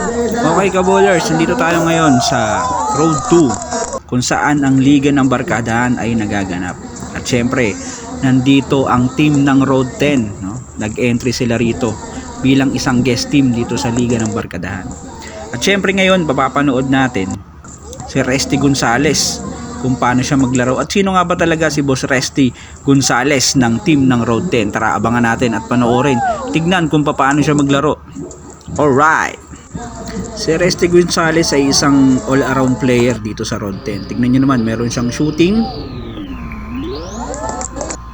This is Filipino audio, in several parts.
Okay ka-bowlers, nandito tayo ngayon sa Road 2 kung saan ang Liga ng Barkadahan ay nagaganap. At syempre, nandito ang team ng Road 10, no? Nag-entry sila rito bilang isang guest team dito sa Liga ng Barkadahan. At syempre ngayon, papapanood natin si Resty Gonzales kung paano siya maglaro. At sino nga ba talaga si Boss Resty Gonzales ng team ng Road 10? Tara, abangan natin at panoorin. Tignan kung paano siya maglaro. Alright! Si Resty Gonzales ay isang all-around player dito sa Road 10. Tignan nyo naman, meron siyang shooting.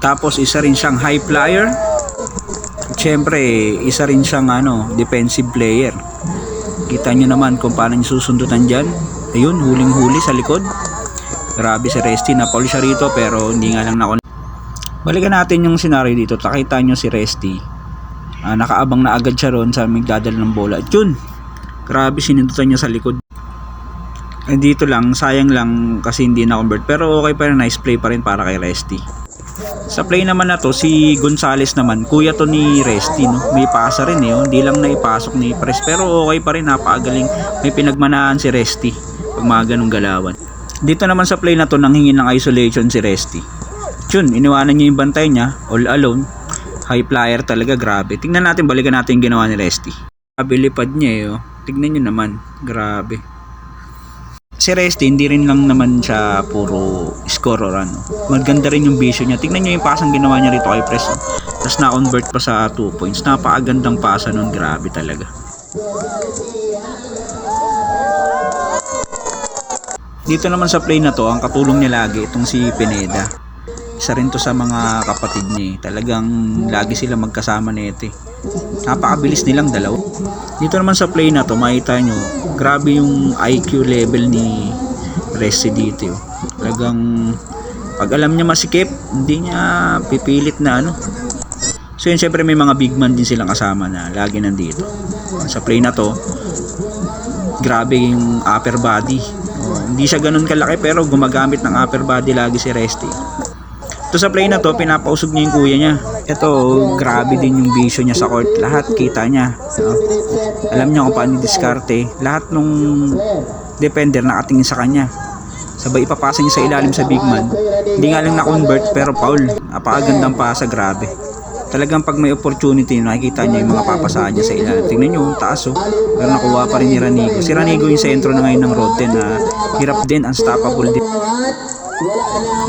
Tapos isa rin siyang high flyer. Siyempre, isa rin siyang defensive player. Kita nyo naman kung paano niya susundutan dyan. Ayun, huling-huli sa likod. Grabe si Resty, na-foul siya rito pero hindi nga lang na. Balikan natin yung scenario dito. Takita nyo si Resty. Nakaabang na agad siya ron sa magdadala ng bola. At yun, grabe sinundutan niya sa likod. Dito lang, sayang lang kasi hindi na-convert. Pero okay pa rin, nice play pa rin para kay Resty. Sa play naman na to, si Gonzales naman, kuya to ni Resty, no? May pasa rin hindi lang naipasok ni Pres. Pero okay pa rin, napakagaling. May pinagmanaan si Resty pag mga ganong galawan. Dito naman sa play na to, nanghingi ng isolation si Resty. Yun, iniwanan niya yung bantay niya, all alone. High flyer talaga, grabe. Tingnan natin, balikan natin yung ginawa ni Resty. Grabe lipad niya Tignan nyo naman, grabe. Si Resty, hindi rin lang naman siya puro score or maganda rin yung vision niya. Tignan nyo yung pasang ginawa niya rito kay Pres. Tapos na-convert pa sa 2 points. Napakagandang pasa nun, grabe talaga. Dito naman sa play na to, ang katulong niya lagi itong si Pineda. Isa rin to sa mga kapatid niya. Talagang lagi sila magkasama nito. Napakabilis nilang dalaw. Dito naman sa play na to, makita nyo, grabe yung IQ level ni Resty dito. Talagang pag alam niya masikip, hindi niya pipilit na So yun, syempre may mga big man din silang kasama na lagi nandito. Sa play na to, grabe yung upper body. Hindi siya ganun kalaki pero gumagamit ng upper body lagi si Resty. Ito sa play na to, pinapausog niya yung kuya niya. Ito, grabe din yung vision niya sa court. Lahat kita niya. Alam niya kung paano diskarte. Lahat nung defender nakatingin sa kanya. Sabay ipapasa niya sa ilalim sa big man. Hindi nga lang na-convert pero foul. Napakagandang pasa, grabe. Talagang pag may opportunity, nakikita niya yung mga papasaan niya sa ilalim. Tingnan niyo, yung taas Pero nakuha pa rin ni Ranigo. Si Ranigo yung sentro na ngayon ng Road 10 na hirap din, unstoppable din.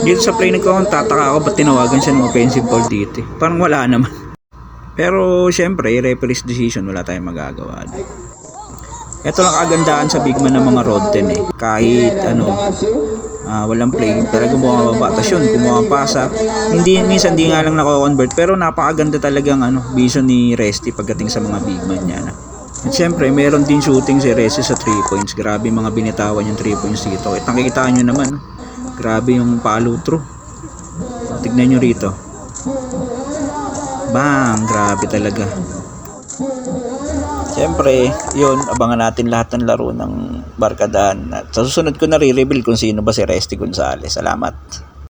Dito sa play tataka ako ba't tinawagan siya ng offensive foul dito. Parang wala naman. Pero syempre, referee's decision, wala tayong magagawa. Ito lang kagandahan sa big man ng mga Road 10 Kahit walang play, talagang bumababa. Tapos yun, kumuha ang pasa. Minsan hindi nga lang nako-convert. Pero napakaganda talagang vision ni Resty pagdating sa mga big man niya. At syempre, meron din shooting si Resty sa 3 points. Grabe mga binitawan yung 3 points dito. At nakikita nyo naman, grabe yung follow through. Tignan nyo rito. Bang! Grabe talaga. Siyempre, yun, abangan natin lahat ng laro ng Barkadahan. At sa susunod ko na re-reveal kung sino ba si Resty Gonzales. Salamat.